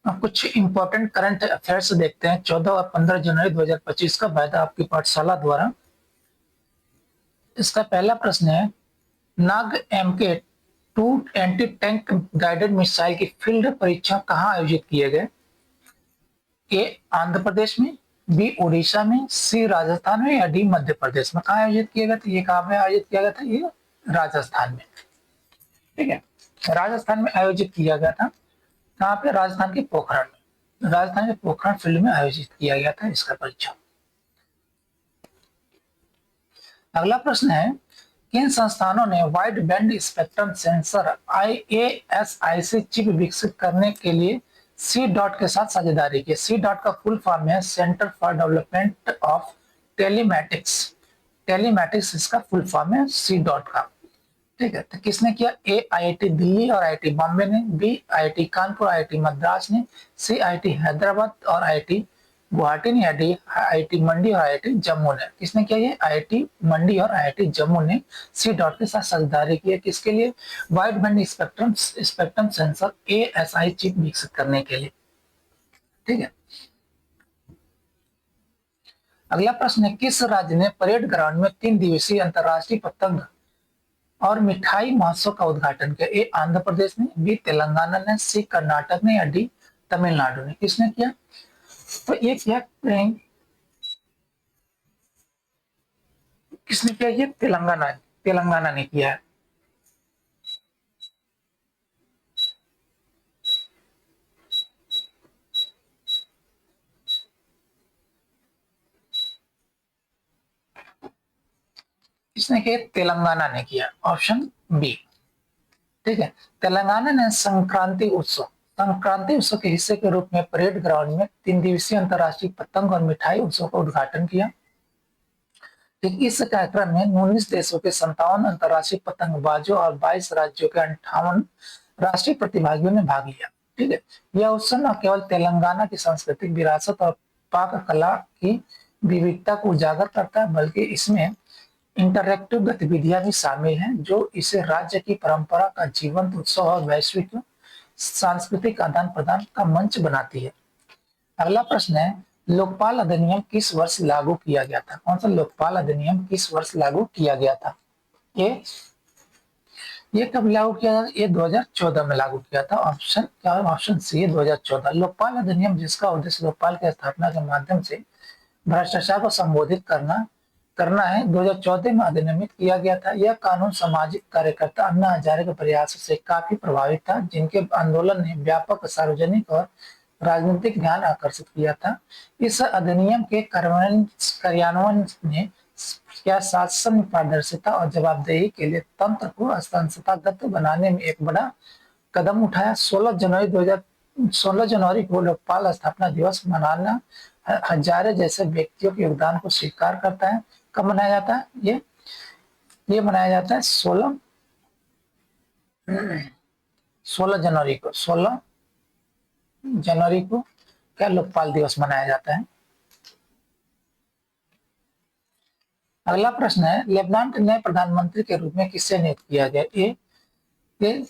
अब कुछ important current affairs देखते हैं। 14 और 15 जनवरी 2025 का वायदा आपकी पाठशाला द्वारा। इसका पहला प्रश्न है, नाग MK 2 anti tank guided missile की फील्ड परीक्षण कहाँ आयोजित किए गए? ए आंध्र प्रदेश में, बी उड़ीसा में, सी राजस्थान में या डी मध्य प्रदेश में। कहाँ आयोजित किया गया था? ये कहाँ पे आयोजित किया गया था? ये राजस्थान में। ठीक है, राजस्थान में आयोजित किया गया था। कहाँ पे? राजस्थान के पोखरण में। राजस्थान के पोखरण फील्ड में आयोजित किया गया था इसका परीक्षा। अगला प्रश्न है, किन संस्थानों ने wide band spectrum sensor IASIC chip विकसित करने के लिए सी डॉट के साथ साझेदारी की? सी डॉट का फुल फॉर्म है centre for development of telematics. Telematics इसका फुल फॉर्म है सी डॉट का। ठीक है, तो किसने किया? ए IIT दिल्ली और IIT बॉम्बे ने, B IIT Kanpur, IIT Madras ने, सी IIT हैदराबाद और IIT गुवाहाटी ने, या डी IIT मंडी और IIT जम्मू ने। किसने किया? ये IIT मंडी और IIT जम्मू ने सी डॉट के साथ साझेदारी की है। किसके लिए? Wide band spectrum sensor ASI chip विकसित करने के लिए। ठीक है, अगला प्रश्न है, किस राज्य ने परेड ग्राउंड में 3 दिवसीय अंतर्राष्ट्रीय पतंग और मिठाई महोत्सव का उद्घाटन किया? ए आंध्र प्रदेश ने, बी तेलंगाना ने, सी कर्नाटक ने या डी तमिलनाडु ने। किसने किया? तो ये किया, किसने किया? ये तेलंगाना ने किया है। किसने किया? तेलंगाना ने किया, ऑप्शन बी। ठीक है, तेलंगाना ने संक्रांति उत्सव के हिस्से के रूप में परेड ग्राउंड में 3 दिवसीय अंतर्राष्ट्रीय पतंग और मिठाई उत्सव का उद्घाटन किया। इस कार्यक्रम में 19 देशों के 57 अंतर्राष्ट्रीय पतंगबाजों और 22 राज्यों के 58 राष्ट्रीय प्रतिभागियों ने भाग लिया। ठीक है, यह उत्सव न केवल तेलंगाना की सांस्कृतिक विरासत और पाक कला की विविधता को उजागर करता है, बल्कि इसमें इंटरैक्टिव गतिविधियां भी शामिल हैं जो इसे राज्य की परंपरा का जीवंत उत्सव और वैश्विक सांस्कृतिक आदान प्रदान का मंच बनाती है। अगला प्रश्न है, लोकपाल अधिनियम किस वर्ष लागू किया गया था? कौन सा लोकपाल अधिनियम किस वर्ष लागू किया गया था? ये कब लागू किया था? ये 2014 में लागू किया था। ऑप्शन क्या है? ऑप्शन सी है 2014। लोकपाल अधिनियम, जिसका उद्देश्य लोकपाल की स्थापना के माध्यम से भ्रष्टाचार को संबोधित करना है, 2014 में अधिनियमित किया गया था। यह कानून सामाजिक कार्यकर्ता अन्ना हजारे के प्रयासों से काफी प्रभावित था, जिनके आंदोलन ने व्यापक सार्वजनिक और राजनीतिक ध्यान आकर्षित किया था। इस अधिनियम के कार्यान्वयन ने क्या शासन में पारदर्शिता और जवाबदेही के लिए तंत्र को संस्थागत बनाने में एक बड़ा कदम उठाया। 16 जनवरी को लोकपाल स्थापना दिवस मनाना हजारे जैसे व्यक्तियों के योगदान को स्वीकार करता है। कब मनाया जाता है? ये मनाया जाता है 16 जनवरी को। 16 जनवरी को क्या लोकपाल दिवस मनाया जाता है। अगला प्रश्न है, लेबनान के नए प्रधानमंत्री के रूप में किसे नियुक्त किया गया? ए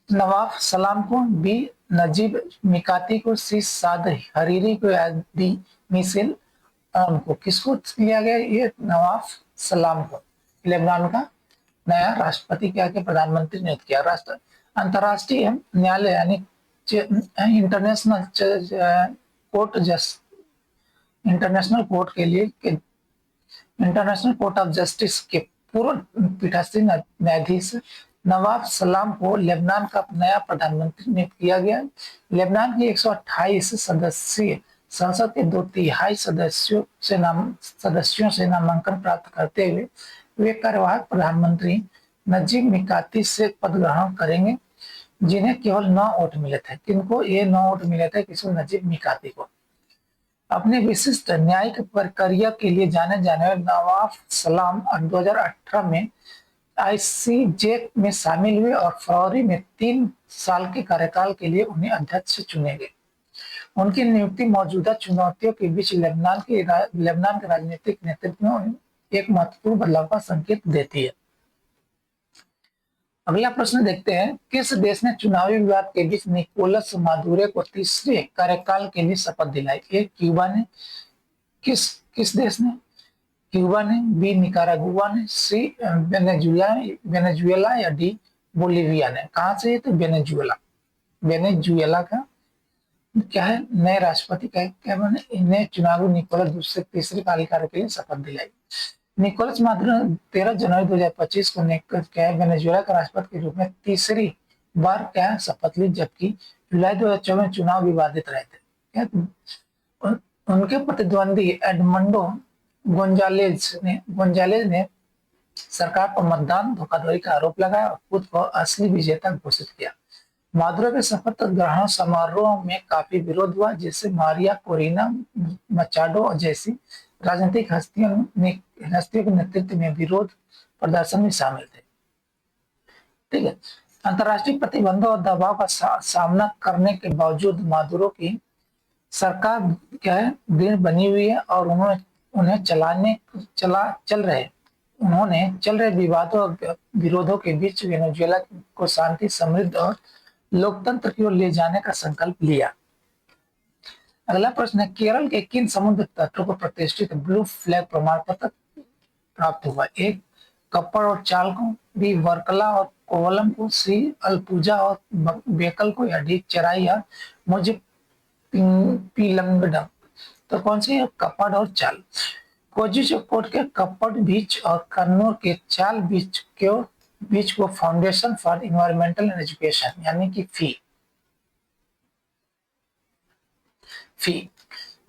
नवाफ सलाम को, बी नजीब मिकाती को, सी साद हरीरी को या डी मिशेल को। किसको लिया गया? ये नवाफ सलाम को लेबनान का नया राष्ट्रपति क्या के प्रधानमंत्री नियुक्त किया। अंतर्राष्ट्रीय न्यायालय यानी इंटरनेशनल कोर्ट के लिए इंटरनेशनल कोर्ट ऑफ जस्टिस के पूर्व पीठासीन न्यायाधीश नवाब सलाम को लेबनान का नया प्रधानमंत्री नियुक्त किया गया। लेबनान की 128 सदस्यीय संसद के 2/3 सदस्यों से नामांकन प्राप्त करते हुए वे कार्यवाहक प्रधानमंत्री नजीब मिकाती से पद ग्रहण करेंगे, जिन्हें केवल 9 वोट मिले थे। किनको? ये 9 वोट मिले थे, किसी नजीब मिकाती को। अपने विशिष्ट न्यायिक प्रक्रिया के लिए जाने जाने वाले नवाब सलाम 2018 में ICJ में शामिल हुए और फरवरी में 3 साल के कार्यकाल के लिए उन्हें अध्यक्ष चुने गए। उनकी नियुक्ति मौजूदा चुनौतियों के बीच लेबनान के राजनीतिक नेतृत्व में एक महत्वपूर्ण बदलाव का संकेत देती है। अगला प्रश्न देखते हैं, किस देश ने चुनावी विवाद के बीच निकोलस मादुरो को तीसरे कार्यकाल के लिए शपथ दिलाई? ए क्यूबा ने, किस किस देश ने? क्यूबा ने, बी निकारागुआ ने, सी वेनेजुएला वेनेजुएला या डी बोलिविया ने? कहां से? तो वेनेजुएला। वेनेजुएला का क्या है, नए राष्ट्रपति का क्या बने, इन्हें चुनावी निकोलस दूसरे तीसरे कार्यकाल के लिए शपथ दिलाई। निकोलस मादुरो 13 जनवरी 2025 को क्या है वेनेजुएला का राष्ट्रपति के रूप में तीसरी बार क्या शपथ ली, जबकि जुलाई 2024 में चुनाव विवादित रहे थे। क्या उनके प्रतिद्वंदी एडमंडो गोंजालेज ने सरकार पर मतदान धोखाधड़ी का आरोप लगाया और खुद को असली विजेता घोषित किया। मादुरो के शपथ ग्रहण समारोह में काफी विरोध हुआ, जिससे मारिया कोरिना मचाडो जैसी राजनीतिक हस्तियों के नेतृत्व में विरोध प्रदर्शन में शामिल थे। ठीक है, अंतर्राष्ट्रीय प्रतिबंधों और दबाव का सामना करने के बावजूद मादुरो की सरकार क्या है दृढ़ बनी हुई है और उन्हें चल रहे विवादों और विरोधों के बीच वेनेजुएला को शांति, समृद्ध और लोकतंत्र की ओर ले जाने का संकल्प लिया। अगला प्रश्न है, केरल के किन समुद्र तटों को प्रतिष्ठित ब्लू फ्लैग प्रमाण पत्र प्राप्त हुआ? ए कप्पड़ और चाल को, बी वर्कला और कोवलम को, सी अलपुजा और बेकल को, या डी चेराई या मुझे पीलंगडम? तो कौन सी है? कप्पड़ और चाल। कोझिकोड के कप्पड़ बीच और कन्नूर के चाल बीच को foundation for environmental and education यानी कि फी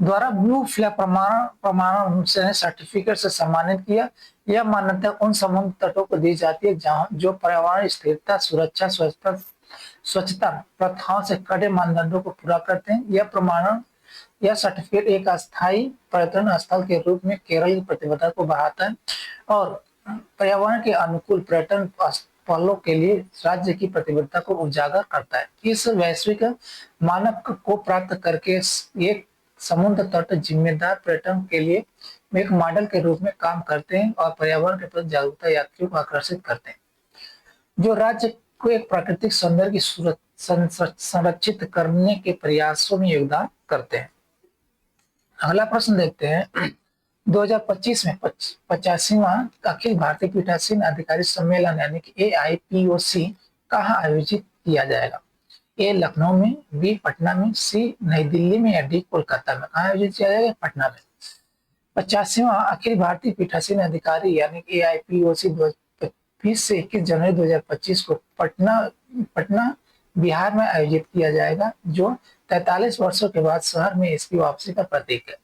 द्वारा ब्लू फ्लैग प्रमाण से सर्टिफिकेट से सम्मानित किया। यह मान्यता उन समुद्र तटों को दी जाती है जहां जो पर्यावरण स्थिरता, सुरक्षा, स्वच्छता प्रथाओं से कड़े मानदंडों को पूरा करते हैं। यह सर्टिफिकेट एक अस्थायी पर्यटन स्थल के रूप में केरल की प्रतिबद्धता को बढ़ाता है और पर्यावरण के अनुकूल पर्यटन पहलों के लिए राज्य की प्रतिबद्धता को उजागर करता है। इस वैश्विक मानक को प्राप्त करके एक समुद्र तट जिम्मेदार पर्यटन के लिए एक मॉडल के रूप में काम करते हैं और पर्यावरण के प्रति जागरूकता यात्रियों को आकर्षित करते हैं, जो राज्य को एक प्राकृतिक सौंदर्य की संरक्षित करने के प्रयासों में योगदान करते हैं। अगला प्रश्न देखते हैं, 2025 में 85वां अखिल भारतीय पीठासीन अधिकारी सम्मेलन यानी कि AIPOC कहाँ आयोजित किया जाएगा? ए लखनऊ में, बी पटना में, सी नई दिल्ली में या डी कोलकाता में? कहाँ आयोजित किया जाएगा? पटना में। 85वां अखिल भारतीय पीठासीन अधिकारी यानी कि AIPOC 20 से 21 जनवरी 2025 को पटना बिहार में आयोजित किया जाएगा, जो 43 वर्षों के बाद शहर में इसकी वापसी का प्रतीक है।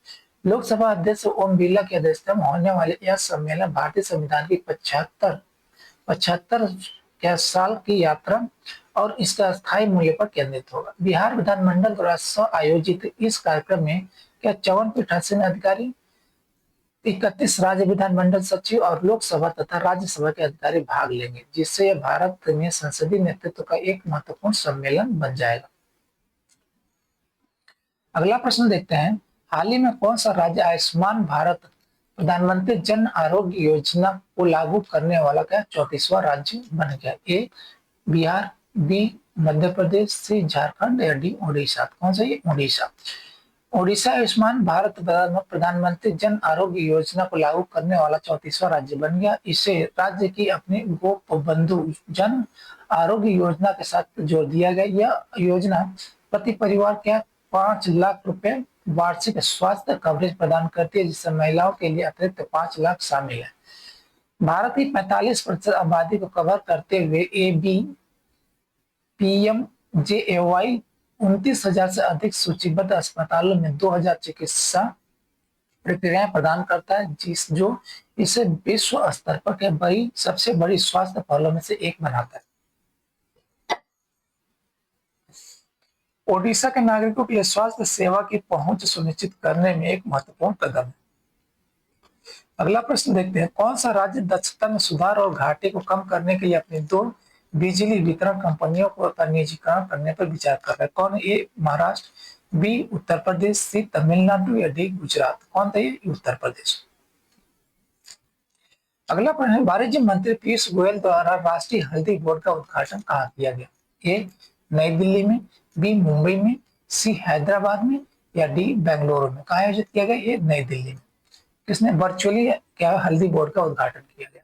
लोकसभा अध्यक्ष ओम बिरला की अध्यक्षता में होने वाले यह सम्मेलन भारतीय संविधान की 75 साल की यात्रा और इसका स्थायी मूल्य पर केंद्रित होगा। बिहार विधानमंडल द्वारा आयोजित इस कार्यक्रम में क्या 54 पीठासीन अधिकारी, 31 राज्य विधानमंडल सचिव और लोकसभा तथा राज्यसभा के अधिकारी भाग लेंगे, जिससे यह भारत में संसदीय नेतृत्व का एक महत्वपूर्ण सम्मेलन बन जाएगा। अगला प्रश्न देखते हैं, हाल ही में कौन सा राज्य आयुष्मान भारत प्रधानमंत्री जन आरोग्य योजना को लागू करने वाला क्या 34वां राज्य बन गया? ए बिहार, बी मध्य प्रदेश, सी झारखंड या डी उड़ीसा? कौन सा? ये उड़ीसा। ओडिशा आयुष्मान भारत प्रधानमंत्री जन आरोग्य योजना को लागू करने वाला 34वां राज्य बन गया। इसे राज्य की अपनी गोपबंधु जन आरोग्य योजना के साथ जोड़ दिया गया। यह योजना प्रति परिवार क्या 5 लाख रुपए वार्षिक स्वास्थ्य कवरेज प्रदान करती है, जिससे महिलाओं के लिए अतिरिक्त 5 लाख शामिल है। भारत की 45% आबादी को कवर करते हुए PMJAY 29,000 से अधिक सूचीबद्ध अस्पतालों में 2,000 चिकित्सा प्रक्रियाएं प्रदान करता है, जो इसे विश्व स्तर पर सबसे बड़ी स्वास्थ्य पहलों में से एक बनाता है। ओडिशा के नागरिकों के लिए स्वास्थ्य सेवा की पहुंच सुनिश्चित करने में एक महत्वपूर्ण कदम है। अगला प्रश्न देखते हैं, कौन सा राज्य दक्षता में सुधार और घाटे को कम करने के लिए अपनी 2 बिजली वितरण कंपनियों का निजीकरण करने पर विचार कर रहा है? कौन? ए महाराष्ट्र, बी उत्तर प्रदेश, सी तमिलनाडु या डी गुजरात? कौन था? ये उत्तर प्रदेश। अगला प्रश्न है, वाणिज्य मंत्री पीयूष गोयल द्वारा राष्ट्रीय हल्दी बोर्ड का उद्घाटन कहाँ किया गया? ए नई दिल्ली में, बी मुंबई में, सी हैदराबाद में, या डी बेंगलुरु में? कहाँ आयोजित किया गया? ये नई दिल्ली में। किसने वर्चुअली क्या हल्दी बोर्ड का उद्घाटन किया गया?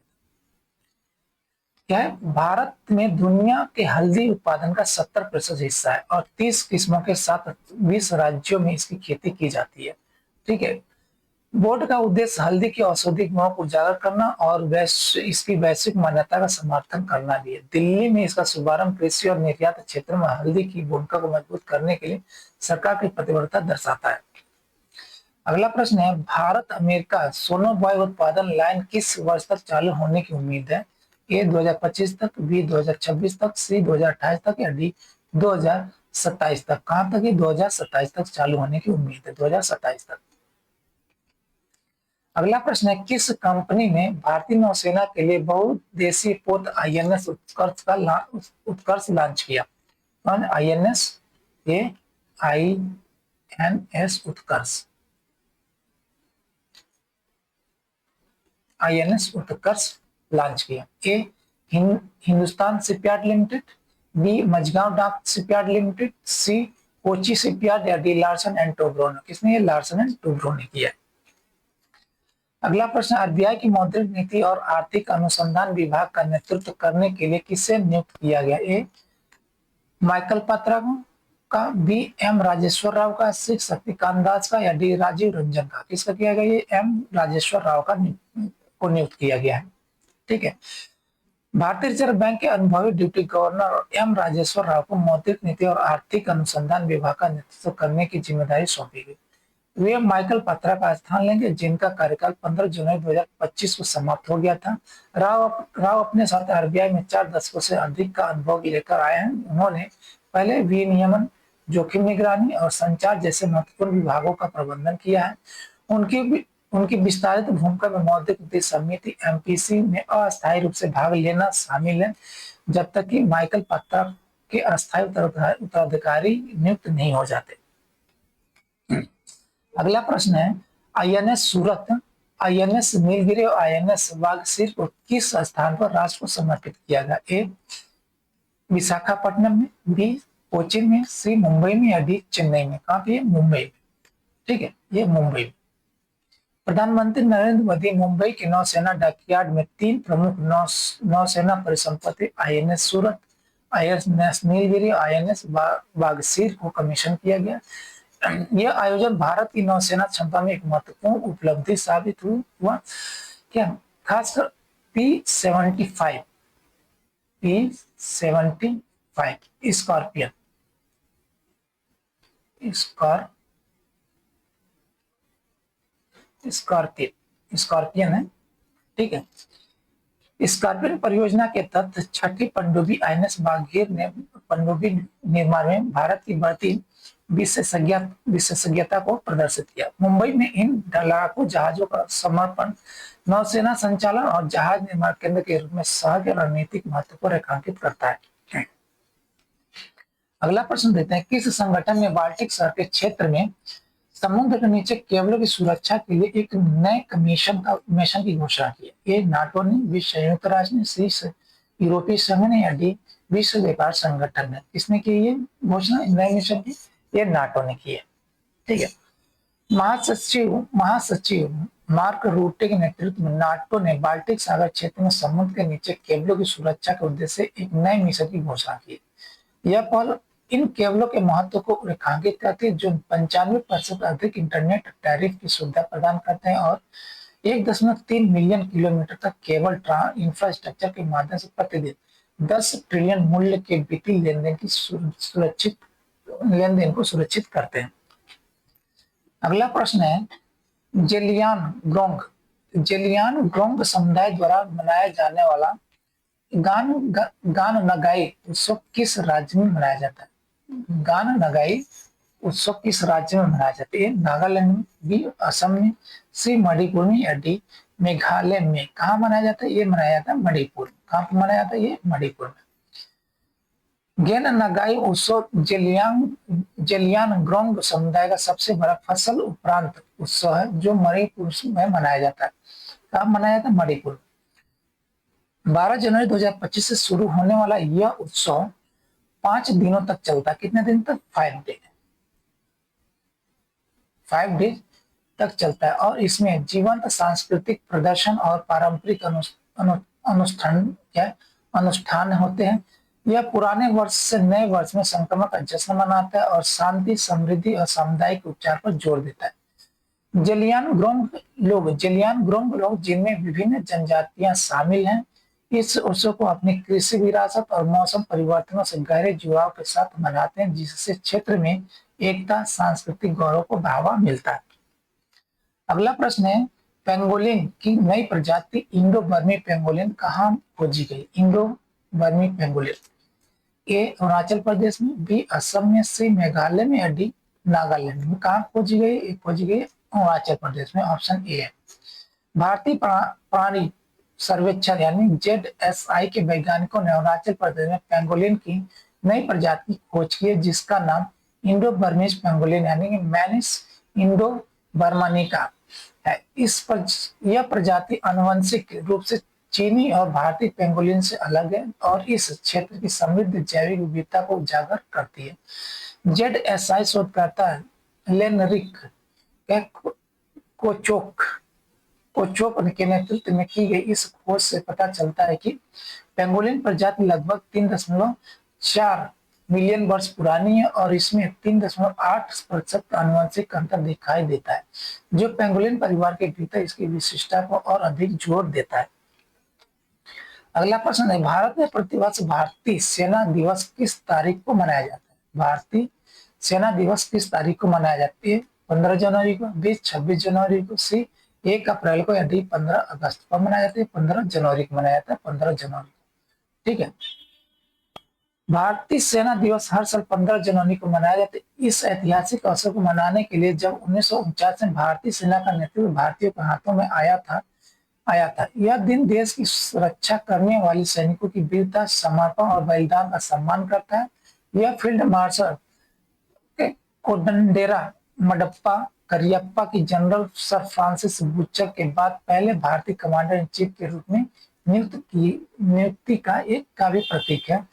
क्या है, भारत में दुनिया के हल्दी उत्पादन का 70% हिस्सा है और 30 किस्मों के साथ 20 राज्यों में इसकी खेती की जाती है। ठीक है। बोर्ड का उद्देश्य हल्दी के औषधि गुणों को उजागर करना और इसकी वैश्विक मान्यता का समर्थन करना भी है। दिल्ली में इसका शुभारंभ कृषि और निर्यात क्षेत्र में हल्दी की भूमिका को मजबूत करने के लिए सरकार की प्रतिबद्धता दर्शाता है। अगला प्रश्न है, भारत अमेरिका सोनोवाई उत्पादन लाइन किस वर्ष तक चालू होने की उम्मीद है? ए 2025 तक, बी 2026 तक, सी 2028 तक, या डी 2027 तक? कहां तक? ये 2027 तक चालू होने की उम्मीद है, 2027 तक। अगला प्रश्न है, किस कंपनी ने भारतीय नौसेना के लिए बहुउद्देशीय पोत आईएनएस उत्कर्ष लॉन्च किया? कौन? INS A INS Utkarsh, INS Utkarsh launch किया। A Hindustan shipyard limited, B Mazagaon dock shipyard limited, C Kochi shipyard, या डी लार्सन एंड टोब्रो ने? किसने? ये लार्सन एंड टोब्रो ने किया। अगला प्रश्न, आरबीआई की मौद्रिक नीति और आर्थिक अनुसंधान विभाग का नेतृत्व करने के लिए किसे नियुक्त किया गया? ए माइकल पात्रा का, बी एम राजेश्वर राव का, सी शक्तिकांत दास का, या डी राजीव रंजन का? किसका किया गया? ये एम राजेश्वर राव का को नियुक्त किया गया है। ठीक है। भारतीय रिजर्व बैंक के अनुभवी deputy governor M Rajeshwar Rao को मौद्रिक नीति और आर्थिक अनुसंधान विभाग का नेतृत्व करने की जिम्मेदारी सौंपी गई। वे माइकल पात्रा का स्थान लेंगे, जिनका कार्यकाल 15 जनवरी 2025 को समाप्त हो गया था। राव अपने साथ आरबीआई में 4 दशकों से अधिक का अनुभव लेकर आए हैं। उन्होंने पहले विनियमन, जोखिम निगरानी और संचार जैसे महत्वपूर्ण विभागों का प्रबंधन किया है। उनकी विस्तारित भूमिका में मौद्रिक नीति समिति एमपीसी में अस्थायी रूप से भाग लेना शामिल है, जब तक कि माइकल पात्रा के अस्थायी उत्तराधिकारी नियुक्त नहीं हो जाते। अगला प्रश्न है, आईएनएस सूरत, आईएनएस नीलगिरी और आईएनएस वागसीर को किस स्थान पर राष्ट्र को समर्पित किया गया? ए विशाखापट्टनम में, बी कोचीन में, सी मुंबई में, या डी चेन्नई में? कहां पे? मुंबई में। ठीक है, ये मुंबई में। प्रधानमंत्री नरेंद्र मोदी मुंबई के नौसेना डॉकयार्ड में 3 प्रमुख नौसेना परिसंपत्ति आईएनएस सूरत, आईएनएस नीलगिरी, आईएनएस वागसीर को कमीशन किया गया। यह आयोजन भारत की नौसेना क्षमता में एक महत्वपूर्ण उपलब्धि साबित हुआ। क्या? खासकर P-75 स्कॉर्पियन स्कॉर्पियन है। ठीक है। स्कॉर्पियन परियोजना के तहत छठी पनडुब्बी आईएनएस वागीर ने पनडुब्बी निर्माण में भारत की बढ़ती विशेषज्ञता को प्रदर्शित किया। मुंबई में इन लड़ाकू जहाजों का समर्पण नौसेना संचालन और जहाज निर्माण केंद्र के रूप में सहज रणनीतिक महत्व को रेखांकित करता है। अगला प्रश्न देते हैं, किस संगठन ने बाल्टिक शहर के क्षेत्र में समुद्र के नीचे केबलों की सुरक्षा के लिए एक नए मिशन की घोषणा की? ए नाटो ने, बी संयुक्त राष्ट्र ने, सी यूरोपीय संघ ने, या डी विश्व व्यापार संगठन ने? किसने की ये घोषणा नए मिशन की? ये नाटो ने की है। ठीक है। महासचिव मार्क रूटे के नेतृत्व में नाटो ने बाल्टिक सागर क्षेत्र में समुद्र के नीचे केबलों की सुरक्षा के उद्देश्य से एक नए मिशन की घोषणा की। यह पहल इन केबलों के महत्व को रेखांकित करती है, जो 95% अधिक इंटरनेट टैरिफ की सुविधा प्रदान करते हैं और 1.3 मिलियन किलोमीटर तक केबल इंफ्रास्ट्रक्चर के माध्यम से प्रतिदिन 10 ट्रिलियन मूल्य के वित्तीय लेनदेन को सुरक्षित करते हैं। अगला प्रश्न है, जेलियान ग्रोंग समुदाय द्वारा मनाया जाने वाला गान नगाई उत्सव किस राज्य में मनाया जाता है? गान नगाई उत्सव किस राज्य में मनाया जाता है? नागालैंड में, बी असम में, सी मणिपुर में, या डी मेघालय में? कहाँ मनाया जाता है? ये मनाया जाता है मणिपुर। कहाँ पर मनाया जाता है? ये मणिपुर में। गेन नगाई उत्सव जेलियानग्रोंग समुदाय का सबसे बड़ा फसल उपरांत उत्सव है, जो मणिपुर में मनाया जाता है। कहाँ मनाया जाता है? मणिपुर। 12 जनवरी 2025 से शुरू होने वाला यह उत्सव 5 दिनों तक चलता है। कितने दिन तक? 5 डे, 5 डेज तक चलता है और इसमें जीवंत सांस्कृतिक प्रदर्शन और पारंपरिक अनुष्ठान क्या अनुष्ठान होते हैं। यह पुराने वर्ष से नए वर्ष में संक्रमण का जश्न मनाता है और शांति, समृद्धि और सामुदायिक उपचार पर जोर देता है। जलियानग्रोंग लोग जिनमें विभिन्न जनजातियां शामिल हैं, इस उत्सव को अपनी कृषि विरासत और मौसम परिवर्तनों से गहरे जुड़ाव के साथ मनाते हैं, जिससे क्षेत्र में एकता, सांस्कृतिक गौरव को बढ़ावा मिलता है। अगला प्रश्न है, पेंगोलिन की नई प्रजाति इंडो बर्मी पेंगोलिन कहाँ खोजी गई? इंडो बर्मी पेंगोलिन ए अरुणाचल प्रदेश में, बी असम में, सी मेघालय में, या डी नागालैंड में। कहाँ खोजी गई? खोजी गई अरुणाचल प्रदेश में। ऑप्शन ए है। भारतीय प्राणी सर्वेक्षण यानी ZSI के वैज्ञानिकों ने अरुणाचल प्रदेश में पेंगोलिन की नई प्रजाति खोज की है, जिसका नाम इंडो बर्मीज पेंगोलिन यानी कि मैनिस इंडो बर्मानिका है। यह प्रजाति आनुवंशिक रूप से चीनी और भारतीय पेंगोलिन से अलग है और इस क्षेत्र की समृद्ध जैविक विविधता को उजागर करती है। ZSI शोधकर्ता लेनरिक कोचोक के नेतृत्व में की गई इस खोज से पता चलता है कि पेंगोलिन प्रजाति लगभग 3.4 मिलियन वर्ष पुरानी है और इसमें 3.8% आनुवंशिक अंतर दिखाई देता है, जो पेंगोलिन परिवार के भीतर इसकी विशिष्टता को और अधिक जोर देता है। अगला प्रश्न है, भारत में प्रतिवर्ष भारतीय सेना दिवस किस तारीख को मनाया जाता है? भारतीय सेना दिवस किस तारीख को मनाया जाती है? 15 जनवरी को, 26 जनवरी को, सी 1 अप्रैल को, या डी 15 अगस्त को मनाया जाता है? 15 जनवरी को मनाया जाता है, 15 जनवरी को। ठीक है। भारतीय सेना दिवस हर साल 15 जनवरी को मनाया जाता है। इस ऐतिहासिक अवसर को मनाने के लिए जब 1949 में भारतीय सेना का नेतृत्व भारतीयों के हाथों में आया था। यह दिन देश की सुरक्षा करने वाले सैनिकों की वीरता, समर्पण और बलिदान का सम्मान करता है। यह फील्ड मार्शल कोडंडेरा मडप्पा करियप्पा की जनरल सर फ्रांसिस बुचर के बाद पहले भारतीय कमांडर इन चीफ के रूप में नियुक्ति का भी प्रतीक है।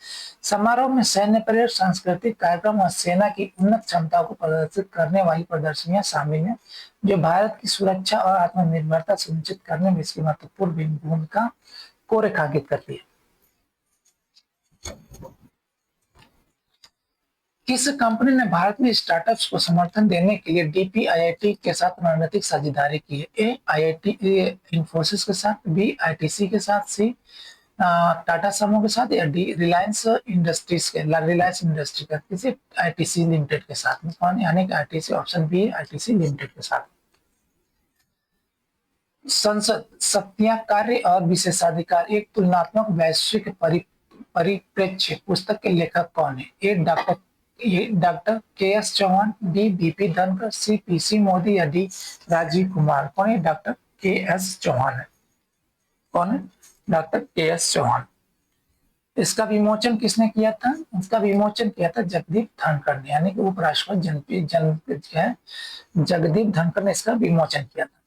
समारोह में सैन्य परेड, सांस्कृतिक कार्यक्रम और सेना की उन्नत क्षमताओं को प्रदर्शित करने वाली प्रदर्शनियां शामिल हैं, जो भारत की सुरक्षा और आत्मनिर्भरता सुनिश्चित करने में इसकी महत्वपूर्ण भूमिका को रेखांकित करती है। किस कंपनी ने भारत में स्टार्टअप्स को समर्थन देने के लिए DPIIT के साथ रणनीतिक साझेदारी की है? ए IIT इंफोसिस के साथ, बी ITC के साथ, सी टाटा समूह के साथ, या डी रिलायंस इंडस्ट्री का किसी ITC लिमिटेड के साथ में। कौन? यानी कि ITC। Option B ITC limited के साथ। संसद शक्तियां, कार्य और विशेषाधिकार, एक तुलनात्मक वैश्विक परिप्रेक्ष्य पुस्तक के लेखक कौन है? A doctor KS Chauhan, B BP Dhankhar, C PC Modi, या डी राजीव कुमार। कौन है? डॉक्टर KS चौहान है। कौन है? Doctor KS Chauhan. इसका विमोचन किसने किया था? इसका विमोचन किया था जगदीप धनखड़ ने, यानी कि उपराष्ट्रपति जगदीप धनखड़ ने इसका विमोचन किया था।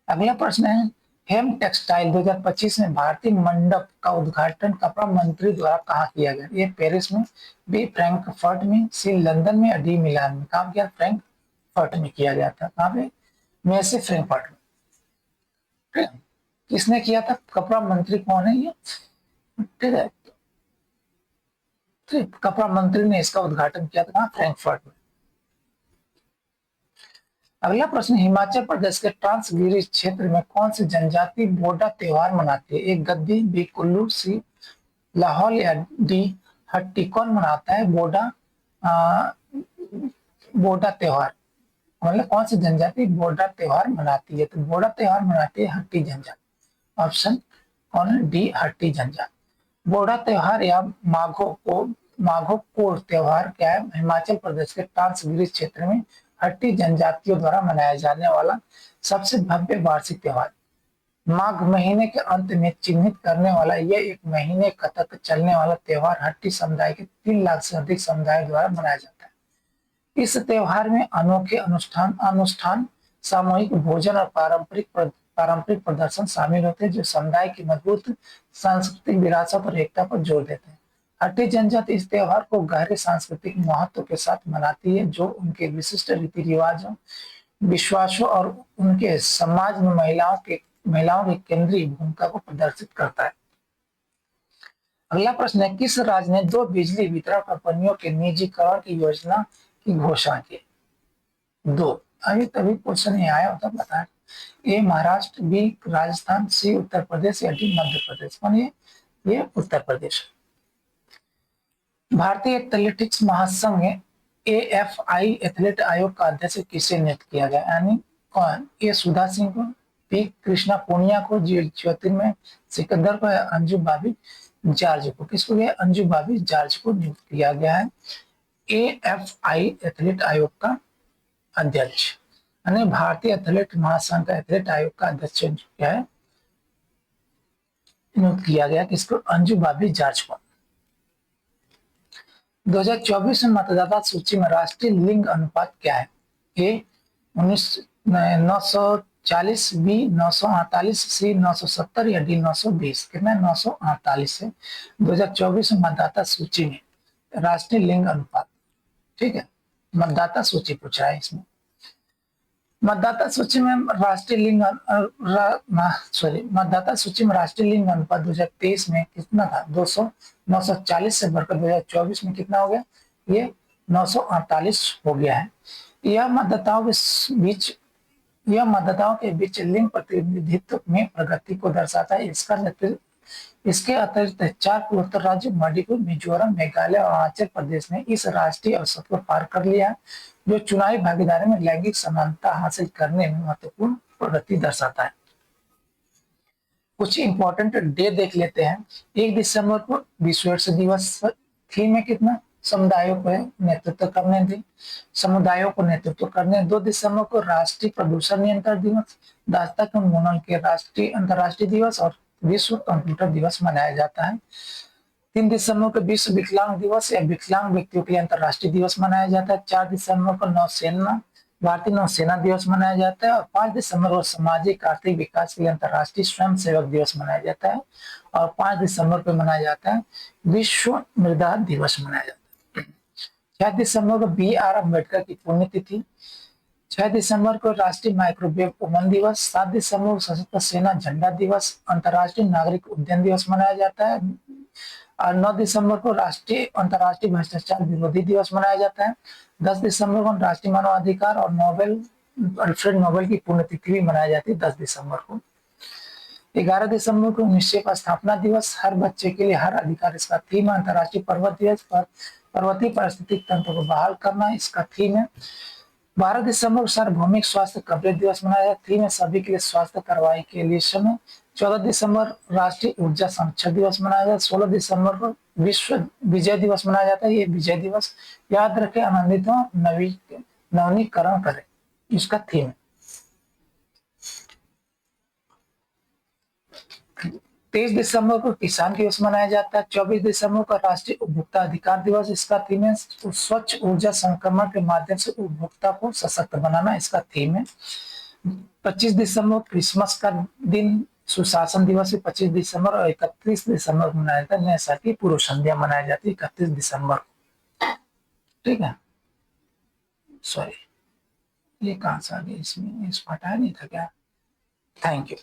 अगला प्रश्न है, हेम टेक्सटाइल 2025 में भारतीय मंडप का उद्घाटन कपड़ा मंत्री द्वारा कहाँ किया गया? ये पेरिस में, बी फ्रैंकफर्ट में, सी लंदन में, या डी मिलान में। कहाँ किया? फ्रैंकफर्ट में किया गया था। कहाँ पे? में से फ्रैंकफर्ट में। ठीक है। किसने किया था? कपड़ा मंत्री कौन है ये? ठीक है, कपड़ा मंत्री ने इसका उद्घाटन किया था फ्रैंकफर्ट में। अगला प्रश्न, हिमाचल प्रदेश के ट्रांसगिरी क्षेत्र में कौन सी जनजाति बोडा त्योहार मनाती है? एक गद्दी, बी कुल्लू, सी लाहौल, या डी हट्टी। कौन मनाता है बोडा त्योहार? मतलब कौन सी जनजाति बोडा त्योहार मनाती है? तो बोडा त्योहार मनाती है हट्टी जनजाति। ऑप्शन कौन है? डी हट्टी जनजाति। बोडा त्योहार या माघो कोर त्योहार क्या है? हिमाचल प्रदेश के ट्रांसगिरी क्षेत्र में हट्टी जनजातियों द्वारा मनाया जाने वाला सबसे भव्य वार्षिक त्योहार। माघ महीने के अंत में चिन्हित करने वाला यह एक महीने तक चलने वाला त्योहार हट्टी समुदाय के 3 लाख से अधिक समुदायों द्वारा मनाया जाता है। इस त्योहार में अनोखे अनुष्ठान, सामूहिक भोजन और पारंपरिक पारंपरिक प्रदर्शन शामिल होते हैं जो समुदाय की मजबूत सांस्कृतिक विरासत और एकता पर जोर देते हैं। हट्टी जनजाति इस त्योहार को गहरे सांस्कृतिक महत्व के साथ मनाती है जो उनके विशिष्ट रीति रिवाजों, विश्वासों और उनके समाज में महिलाओं की केंद्रीय भूमिका को प्रदर्शित करता है। अगला प्रश्न है, किस राज्य ने 2 बिजली वितरण कंपनियों के निजीकरण की योजना की घोषणा की? 2, अभी तभी क्वेश्चन ये आया होता बता। ए महाराष्ट्र, बी राजस्थान, सी उत्तर प्रदेश या डी मध्य प्रदेश। कौन ये उत्तर प्रदेश। भारतीय एथलेटिक्स महासंघ AFI एथलीट आयोग का अध्यक्ष किसे नियुक्त किया गया? यानी कौन? ए सुधा सिंह को, बी कृष्णा पूनिया को, जी ज्योतिर्मय सिकंदर को या अंजू बाबी जॉर्ज को। किसको गया? अंजू बाबी जॉर्ज को नियुक्त किया गया है AFI एथलीट आयोग का अध्यक्ष। यानी भारतीय एथलेट महासंघ का एथलीट आयोग का अध्यक्ष क्या है नियुक्त किया गया किसको? अंजू बाबी जॉर्ज को। 2024 में मतदाता सूची में राष्ट्रीय लिंग अनुपात क्या है? ए 940, बी 948, सी 970 या डी 920। कितना? 948 है 2024 में मतदाता सूची में राष्ट्रीय लिंग अनुपात। ठीक है, मतदाता सूची पूछा है इसमें। मतदाता सूची में राष्ट्रीय लिंग अनुपात 2023 में कितना था? 940 से बढ़कर 2024 में कितना हो गया? ये 948 हो गया है। यह मतदाताओं के बीच लिंग प्रतिनिधित्व में प्रगति को दर्शाता है। इसके अतिरिक्त 4 पूर्वोत्तर राज्य मणिपुर, मिजोरम, मेघालय और अरुणाचल प्रदेश ने इस राष्ट्रीय औसत को पार कर लिया है, जो चुनावी भागीदारी में लैंगिक समानता हासिल करने में महत्वपूर्ण प्रगति दर्शाता है। कुछ इंपॉर्टेंट डे देख लेते हैं। 1 दिसंबर को विश्व एड्स दिवस। थीम है कितना? समुदायों को नेतृत्व करने। 2 दिसंबर को राष्ट्रीय प्रदूषण नियंत्रण दिवस, दास्ता के उन्मूलन के अंतर्राष्ट्रीय दिवस और विश्व कंप्यूटर दिवस मनाया जाता है। 3 दिसंबर को विश्व विकलांग दिवस या विकलांग व्यक्तियों के लिए अंतर्राष्ट्रीय दिवस मनाया जाता है। 4 दिसंबर को भारतीय नौसेना दिवस मनाया जाता है और 5 दिसंबर को सामाजिक आर्थिक विकास के लिए अंतर्राष्ट्रीय स्वयं सेवक दिवस मनाया जाता है और 5 दिसंबर को मनाया जाता है विश्व मृदा दिवस मनाया जाता है। 6 दिसंबर को BR अम्बेडकर की पुण्यतिथि। 6 दिसंबर को राष्ट्रीय माइक्रोवेव ओवन दिवस। 7 दिसंबर को सशस्त्र सेना झंडा दिवस, अंतर्राष्ट्रीय नागरिक उद्यान दिवस मनाया जाता है और 9 दिसंबर को अंतर्राष्ट्रीय भ्रष्टाचार विरोधी दिवस मनाया जाता है। 10 दिसंबर को राष्ट्रीय मानवाधिकार और अल्फ्रेड नोबेल की पुण्यतिथि भी मनाई जाती है 10 दिसंबर को। 11 दिसंबर को यूनिसेफ स्थापना दिवस, हर बच्चे के लिए हर अधिकार इसका थीम है। अंतर्राष्ट्रीय पर्वत दिवस पर पर्वतीय पारिस्थितिक तंत्र को बहाल करना इसका थीम है। 12 दिसंबर को सार्वभौमिक स्वास्थ्य कवरेज दिवस मनाया जाता है, थीम है सभी के लिए स्वास्थ्य कार्रवाई के लिए समय। 14 दिसंबर राष्ट्रीय ऊर्जा संरक्षण दिवस मनाया जाता है। 16 दिसंबर को विश्व विजय दिवस मनाया जाता है। ये विजय दिवस याद रखें, आनंदित हो, नवीनीकरण करें, इसका थीम है। 23 दिसंबर को किसान दिवस मनाया जाता है। 24 दिसंबर को राष्ट्रीय उपभोक्ता अधिकार दिवस, इसका थीम है स्वच्छ ऊर्जा संक्रमण के माध्यम से उपभोक्ता को सशक्त बनाना, इसका थीम है। 25 दिसंबर क्रिसमस का दिन, सुशासन दिवस है 25 दिसंबर और 31 दिसंबर को मनाया जाता है नए साल की पूर्व संध्या मनाई जाती है 31 दिसंबर को। ठीक है, सॉरी ये कहां से आ गया, इसमें इस हटाया नहीं था क्या? Thank you.